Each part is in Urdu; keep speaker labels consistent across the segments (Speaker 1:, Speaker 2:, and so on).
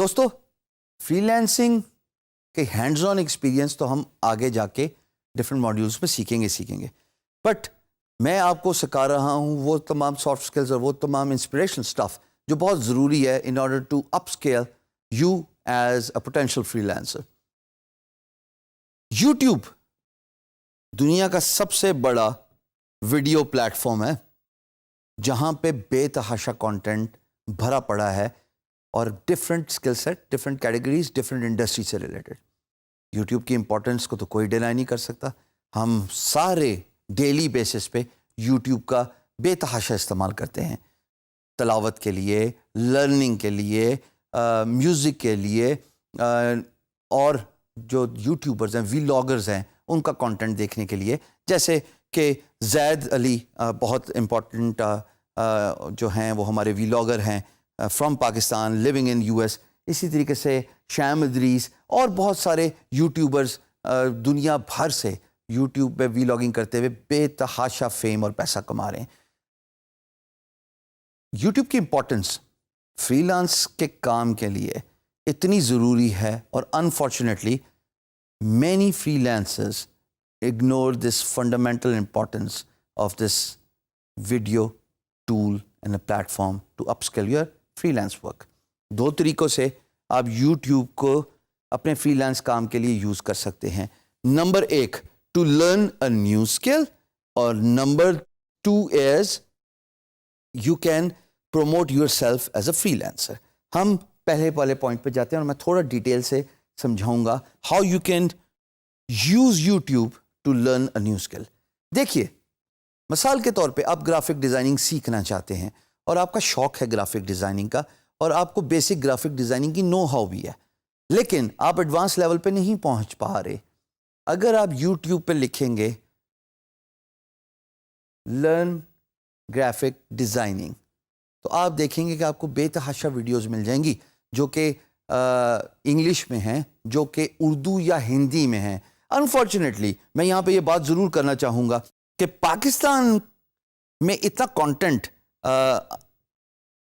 Speaker 1: دوستو فری لینسنگ کے ہینڈز آن ایکسپیرینس تو ہم آگے جا کے ڈفرینٹ ماڈیولس میں سیکھیں گے بٹ میں آپ کو سکھا رہا ہوں وہ تمام سافٹ اسکلز اور وہ تمام انسپریشن اسٹف جو بہت ضروری ہے in order to up scale you as a potential free lancer. YouTube دنیا کا سب سے بڑا ویڈیو پلیٹ فارم ہے جہاں پہ بے تحاشا کانٹینٹ بھرا پڑا ہے اور different skill set, different categories, different industry سے ریلیٹڈ. یوٹیوب کی امپورٹنس کو تو کوئی ڈینائی نہیں کر سکتا. ہم سارے ڈیلی بیسس پہ یوٹیوب کا بے تحاشا استعمال کرتے ہیں، تلاوت کے لیے، لرننگ کے لیے، میوزک کے لیے، اور جو یوٹیوبرز ہیں، ویلاگرز ہیں، ان کا کانٹینٹ دیکھنے کے لیے. جیسے کہ زید علی بہت امپورٹنٹ جو ہیں وہ ہمارے ویلاگر ہیں from Pakistan living in US. اسی طریقے سے شام ادریس اور بہت سارے یوٹیوبرز دنیا بھر سے یوٹیوب پہ ویلاگنگ کرتے ہوئے بے تحاشا فیم اور پیسہ کما رہے ہیں. یوٹیوب کی امپورٹنس فری لانس کے کام کے لیے اتنی ضروری ہے اور unfortunately many freelancers ignore this fundamental importance of this video tool and a platform to upskill your freelance work. دو طریقوں سے آپ یوٹیوب کو اپنے فری لانس کام کے لیے یوز کر سکتے ہیں. Number 1 to learn a new skill, اور number 2 is you can promote yourself as a freelancer. ہم پہلے والے پوائنٹ پہ جاتے ہیں اور میں تھوڑا ڈیٹیل سے سمجھاؤں گا how you can use YouTube to learn a new skill. دیکھیے مثال کے طور پہ آپ گرافک ڈیزائننگ سیکھنا چاہتے ہیں اور آپ کا شوق ہے گرافک ڈیزائننگ کا اور آپ کو بیسک گرافک ڈیزائننگ کی نو ہاؤ بھی ہے، لیکن آپ ایڈوانس لیول پہ نہیں پہنچ پا رہے. اگر آپ یوٹیوب پہ لکھیں گے لرن گرافک ڈیزائننگ تو آپ دیکھیں گے کہ آپ کو بے تحاشا ویڈیوز مل جائیں گی جو کہ انگلش میں ہیں، جو کہ اردو یا ہندی میں ہیں. انفارچونیٹلی میں یہاں پہ یہ بات ضرور کرنا چاہوں گا کہ پاکستان میں اتنا کانٹینٹ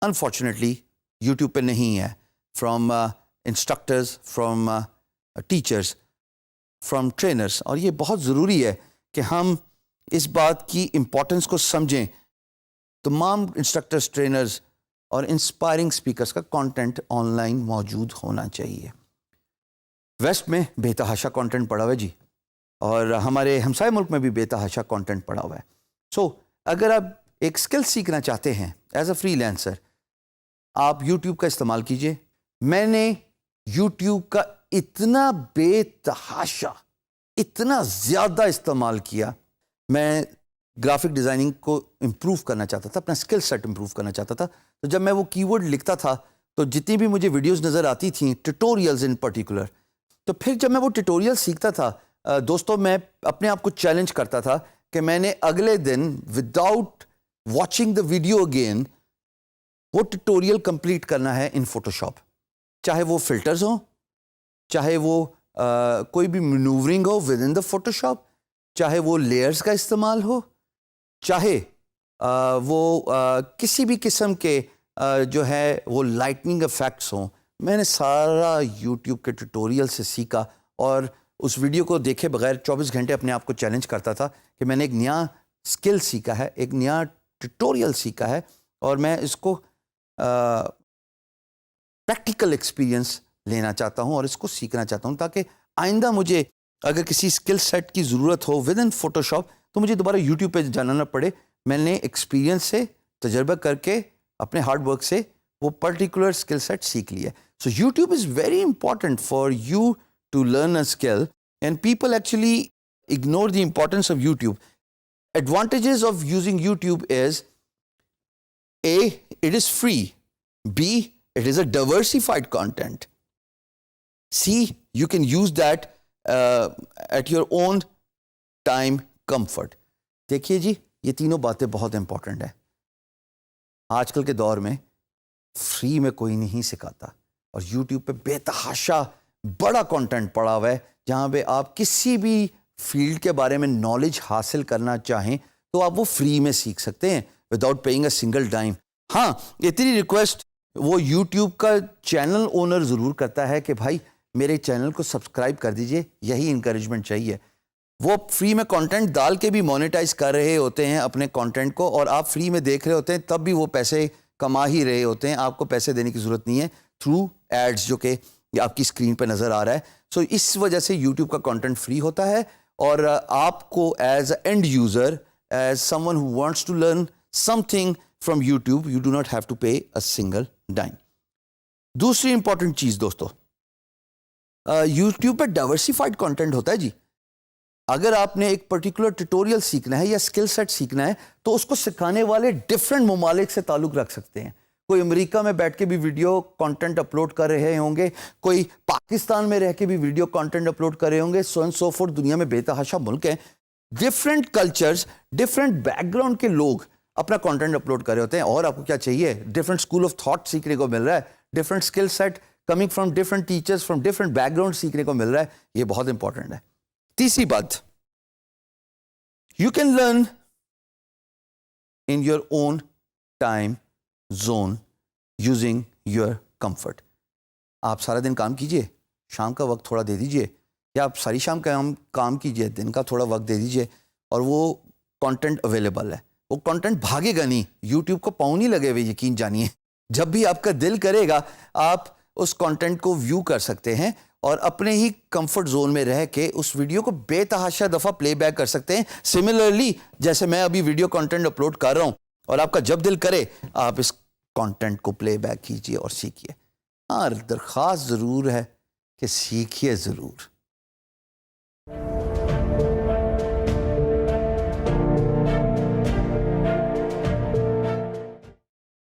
Speaker 1: انفارچونیٹلی یوٹیوب پہ نہیں ہے from instructors, from teachers, from trainers. اور یہ بہت ضروری ہے کہ ہم اس بات کی امپورٹنس کو سمجھیں. تمام انسٹرکٹرز، ٹرینرز اور انسپائرنگ سپیکرز کا کانٹینٹ آن لائن موجود ہونا چاہیے. ویسٹ میں بے تحاشا کانٹینٹ پڑا ہوا ہے جی، اور ہمارے ہمسائے ملک میں بھی بے تحاشا کانٹینٹ پڑا ہوا ہے. اگر آپ ایک اسکل سیکھنا چاہتے ہیں ایز اے فری لینسر، آپ یوٹیوب کا استعمال کیجئے. میں نے یوٹیوب کا اتنا بے تحاشا، اتنا زیادہ استعمال کیا. میں گرافک ڈیزائننگ کو امپروو کرنا چاہتا تھا، اپنا اسکل سیٹ امپروو کرنا چاہتا تھا. تو جب میں وہ کی ورڈ لکھتا تھا تو جتنی بھی مجھے ویڈیوز نظر آتی تھیں، ٹیٹوریلز ان پرٹیکولر، تو پھر جب میں وہ ٹیٹوریل سیکھتا تھا دوستوں، میں اپنے آپ کو چیلنج کرتا تھا کہ میں نے اگلے دن without watching the video again وہ ٹیٹوریل کمپلیٹ کرنا ہے ان فوٹوشاپ. چاہے وہ فلٹرز ہوں، چاہے وہ کوئی بھی manoeuvring who with in the Photoshop, چاہے وہ لیئرز کا استعمال ہو، چاہے وہ کسی بھی قسم کے جو ہے وہ لائٹننگ افیکٹس ہوں. میں نے سارا یوٹیوب کے ٹیٹوریل سے سیکھا اور اس ویڈیو کو دیکھے بغیر 24 گھنٹے اپنے آپ کو چیلنج کرتا تھا کہ میں نے ایک نیا اسکل سیکھا ہے، ایک نیا ٹیٹوریل سیکھا ہے اور میں اس کو پریکٹیکل ایکسپیرینس لینا چاہتا ہوں اور اس کو سیکھنا چاہتا ہوں تاکہ آئندہ مجھے اگر کسی اسکل سیٹ کی ضرورت ہو ود ان فوٹوشاپ تو مجھے دوبارہ یوٹیوب پہ جانا نہ پڑے. میں نے ایکسپیرینس سے، تجربہ کر کے، اپنے ہارڈ ورک سے وہ پرٹیکولر اسکل سیٹ سیکھ لیا. So YouTube is very important for you to learn a skill and people actually ignore the importance of YouTube. Advantages of using YouTube is A, it is free. B, it is a diversified content. C, you can use that at your own time comfort. دیکھیے جی، یہ تینوں باتیں بہت امپورٹنٹ ہیں. آج کل کے دور میں فری میں کوئی نہیں سکھاتا اور یوٹیوب پہ بے تحاشا بڑا کانٹینٹ پڑا ہوا ہے جہاں پہ آپ کسی بھی فیلڈ کے بارے میں نالج حاصل کرنا چاہیں تو آپ وہ فری میں سیکھ سکتے ہیں وداؤٹ پیئنگ اے سنگل ڈائم. ہاں، اتنی ریکویسٹ وہ یوٹیوب کا چینل اونر ضرور کرتا ہے کہ بھائی میرے چینل کو سبسکرائب کر دیجئے, یہی انکریجمنٹ چاہیے. وہ فری میں کانٹینٹ ڈال کے بھی مونیٹائز کر رہے ہوتے ہیں اپنے کانٹینٹ کو, اور آپ فری میں دیکھ رہے ہوتے ہیں تب بھی وہ پیسے کما ہی رہے ہوتے ہیں, آپ کو پیسے دینے کی ضرورت نہیں ہے تھرو ایڈز جو کہ آپ کی اسکرین پہ نظر آ رہا ہے. سو اس وجہ سے یوٹیوب کا کانٹینٹ فری ہوتا ہے, اور آپ کو as a end user, as someone who wants to learn something from YouTube, you do not have to pay a single dime. دوسری امپورٹنٹ چیز دوستو, یوٹیوب پہ ڈائیورسیفائڈ کانٹینٹ ہوتا ہے جی. اگر آپ نے ایک پرٹیکولر ٹیٹوریل سیکھنا ہے یا اسکل سیٹ سیکھنا ہے تو اس کو سکھانے والے ڈفرینٹ ممالک سے تعلق رکھ سکتے ہیں. کوئی امریکہ میں بیٹھ کے بھی ویڈیو کانٹینٹ اپلوڈ کر رہے ہوں گے, کوئی پاکستان میں رہ کے بھی ویڈیو کانٹینٹ اپلوڈ کر رہے ہوں گے, سو اینڈ سو فورتھ. دنیا میں بے تحاشا ملک ہیں, different cultures, different back ground کے لوگ اپنا کانٹینٹ اپلوڈ کر رہے ہوتے ہیں. اور آپ کو کیا چاہیے, ڈفرینٹ اسکول آف تھاٹ سیکھنے کو مل رہا ہے, different skill set coming from different teachers from different background سیکھنے کو مل رہا ہے. یہ بہت امپورٹنٹ ہے. تیسری بات, you can learn in your own time zone using your comfort. آپ سارا دن کام کیجئے, شام کا وقت تھوڑا دے دیجئے, یا آپ ساری شام کام کیجئے, دن کا تھوڑا وقت دے دیجئے, اور وہ کانٹینٹ اویلیبل ہے. وہ کانٹینٹ بھاگے گا نہیں, یوٹیوب کو پاؤں نہیں لگے ہوئے, یقین جانیے. جب بھی آپ کا دل کرے گا آپ اس کانٹینٹ کو ویو کر سکتے ہیں, اور اپنے ہی کمفرٹ زون میں رہ کے اس ویڈیو کو بے تحاشا دفعہ پلے بیک کر سکتے ہیں. سملرلی جیسے میں ابھی ویڈیو کانٹینٹ اپلوڈ کر رہا ہوں, اور آپ کا جب دل کرے آپ اس کانٹینٹ کو پلے بیک کیجئے اور سیکھیے. ہاں, درخواست ضرور ہے کہ سیکھیے ضرور.